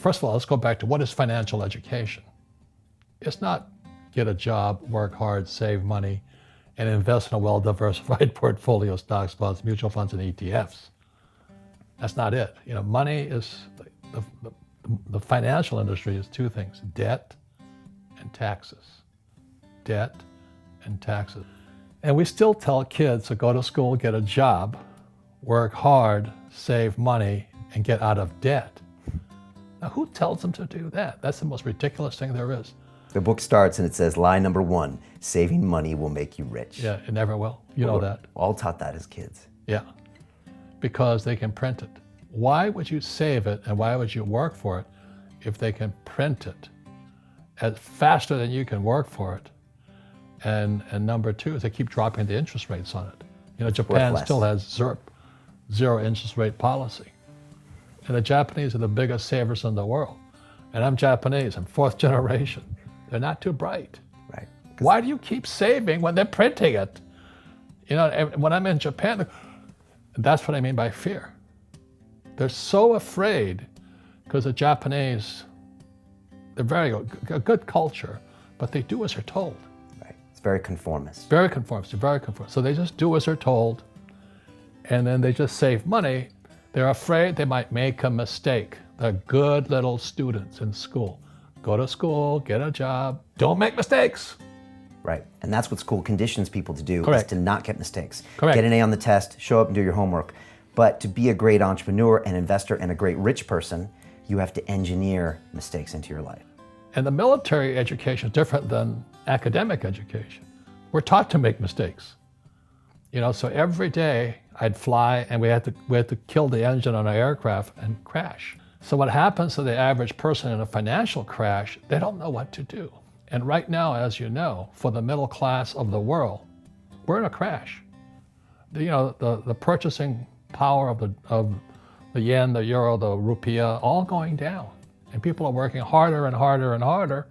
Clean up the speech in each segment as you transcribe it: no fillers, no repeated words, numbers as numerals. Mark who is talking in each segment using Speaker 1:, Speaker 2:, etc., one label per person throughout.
Speaker 1: first of all, let's go back to what is financial education. It's not get a job, work hard, save money, and invest in a well-diversified portfolio of stocks, bonds, mutual funds, and ETFs. That's not it. Money is, the financial industry is two things: debt and taxes. Debt and taxes. And we still tell kids to go to school, get a job, work hard, save money, and get out of debt. Now, who tells them to do that? That's the most ridiculous thing there is.
Speaker 2: The book starts and it says, lie number 1, saving money will make you rich.
Speaker 1: Yeah, it never will. You know that.
Speaker 2: All taught that as kids.
Speaker 1: Yeah, because they can print it. Why would you save it and why would you work for it if they can print it faster than you can work for it? And number 2 is they keep dropping the interest rates on it. Japan still has zero interest rate policy. And the Japanese are the biggest savers in the world. And I'm Japanese, I'm 4th generation. They're not too bright.
Speaker 2: Right.
Speaker 1: Why do you keep saving when they're printing it? When I'm in Japan, that's what I mean by fear. They're so afraid because the Japanese, they're a good culture, but they do as they're told.
Speaker 2: Right. It's very conformist.
Speaker 1: Very conformist, very conformist. So they just do as they're told, and then they just save money. They're afraid they might make a mistake. They're good little students in school. Go to school, get a job, don't make mistakes.
Speaker 2: Right, and that's what school conditions people to do,
Speaker 1: Correct.
Speaker 2: is to not get mistakes.
Speaker 1: Correct.
Speaker 2: Get an A on the test, show up and do your homework. But to be a great entrepreneur, an investor, and a great rich person, you have to engineer mistakes into your life.
Speaker 1: And the military education is different than academic education. We're taught to make mistakes. So every day I'd fly and we had to kill the engine on our aircraft and crash. So what happens to the average person in a financial crash, they don't know what to do. And right now, as you know, for the middle class of the world, we're in a crash. The purchasing power of the yen, the euro, the rupiah, all going down. And people are working harder and harder and harder,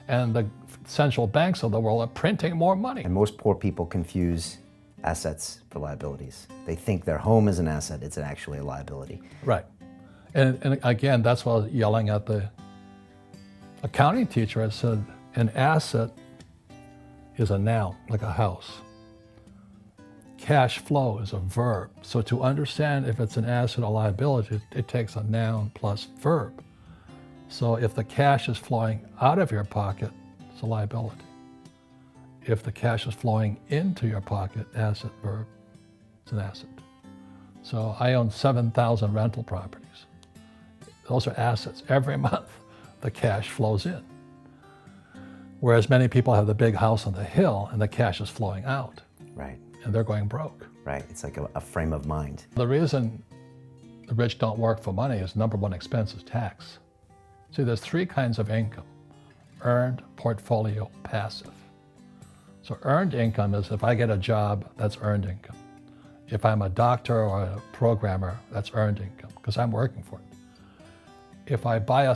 Speaker 1: and the central banks of the world are printing more money.
Speaker 2: And most poor people confuse assets for liabilities. They think their home is an asset, it's actually a liability.
Speaker 1: Right. And again, that's why I was yelling at the accounting teacher. I said, an asset is a noun, like a house. Cash flow is a verb. So to understand if it's an asset or liability, it takes a noun plus verb. So if the cash is flowing out of your pocket, it's a liability. If the cash is flowing into your pocket, asset, verb, it's an asset. So I own 7,000 rental properties. Those are assets. Every month, the cash flows in. Whereas many people have the big house on the hill and the cash is flowing out.
Speaker 2: Right.
Speaker 1: And they're going broke.
Speaker 2: Right, it's like a frame of mind.
Speaker 1: The reason the rich don't work for money is number 1 expense is tax. See, there's 3 kinds of income: earned, portfolio, passive. So earned income is if I get a job, that's earned income. If I'm a doctor or a programmer, that's earned income because I'm working for it. If I buy,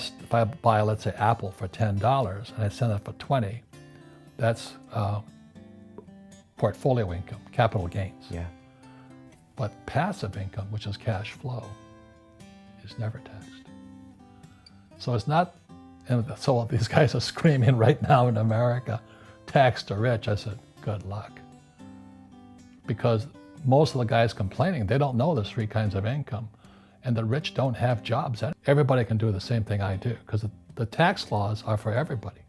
Speaker 1: let's say, Apple for $10 and I sell it for $20, that's portfolio income, capital gains.
Speaker 2: Yeah.
Speaker 1: But passive income, which is cash flow, is never taxed. So it's not, and so these guys are screaming right now in America, tax the rich. I said, good luck. Because most of the guys complaining, they don't know there's 3 kinds of income. And the rich don't have jobs. Everybody can do the same thing I do because the tax laws are for everybody.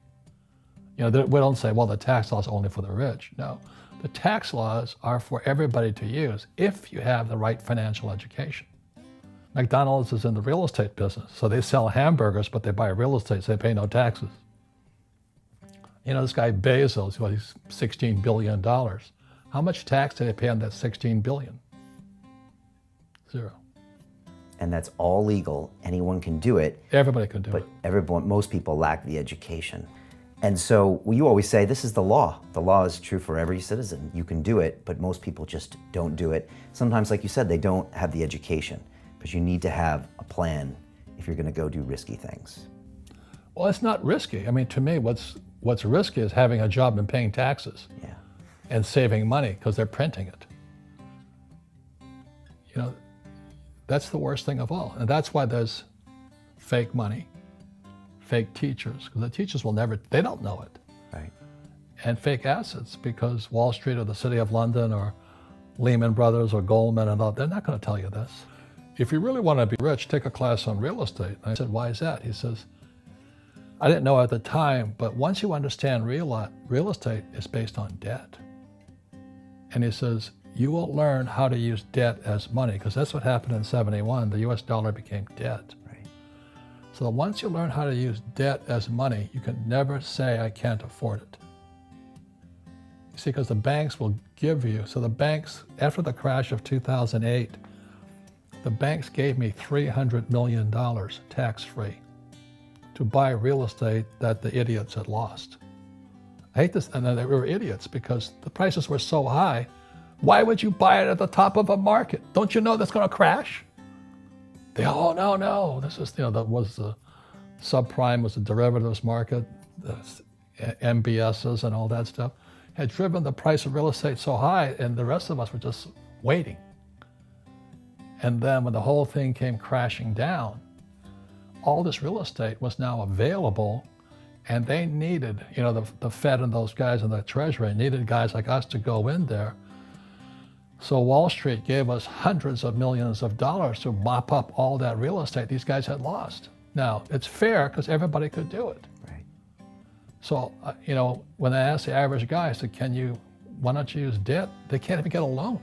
Speaker 1: We don't say, well, the tax laws are only for the rich. No, the tax laws are for everybody to use if you have the right financial education. McDonald's is in the real estate business, so they sell hamburgers, but they buy real estate, so they pay no taxes. This guy Bezos, he's $16 billion. How much tax did they pay on that $16 billion? 0.
Speaker 2: And that's all legal. Anyone can do it.
Speaker 1: Everybody can do it.
Speaker 2: But most people lack the education. And so you always say, this is the law. The law is true for every citizen. You can do it, but most people just don't do it. Sometimes, like you said, they don't have the education. But you need to have a plan if you're going to go do risky things.
Speaker 1: Well, it's not risky. I mean, to me, what's risky is having a job and paying taxes.
Speaker 2: Yeah.
Speaker 1: And saving money because they're printing it. That's the worst thing of all. And that's why there's fake money fake teachers, because the teachers will never, they don't know it.
Speaker 2: Right.
Speaker 1: And fake assets, because Wall Street or the City of London or Lehman Brothers or Goldman and all, they're not going to tell you this. If you really want to be rich, take a class on real estate. And I said, why is that? He says, I didn't know at the time, but once you understand real estate is based on debt. And he says, you will learn how to use debt as money, because that's what happened in 71. The US dollar became debt.
Speaker 2: Right.
Speaker 1: So once you learn how to use debt as money, you can never say, I can't afford it. You see, because the banks will give you, so the banks, after the crash of 2008, the banks gave me $300 million tax-free to buy real estate that the idiots had lost. I hate this, and they were idiots because the prices were so high. Why would you buy it at the top of a market? Don't you know that's going to crash? They, oh, no. This is, that was the subprime, was the derivatives market, the MBSs and all that stuff, had driven the price of real estate so high, and the rest of us were just waiting. And then when the whole thing came crashing down, all this real estate was now available, and they needed, the Fed and those guys in the Treasury needed guys like us to go in there. So Wall Street gave us hundreds of millions of dollars to mop up all that real estate these guys had lost. Now, it's fair because everybody could do it.
Speaker 2: Right.
Speaker 1: So, when I asked the average guy, I said, why don't you use debt? They can't even get a loan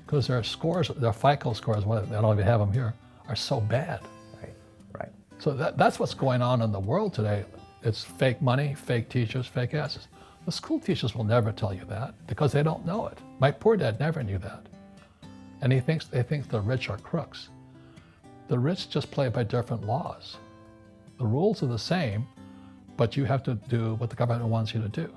Speaker 1: because their scores, their FICO scores, I don't even have them here, are so bad.
Speaker 2: Right.
Speaker 1: So that's what's going on in the world today. It's fake money, fake teachers, fake assets. The school teachers will never tell you that because they don't know it. My poor dad never knew that. And they think the rich are crooks. The rich just play by different laws. The rules are the same, but you have to do what the government wants you to do.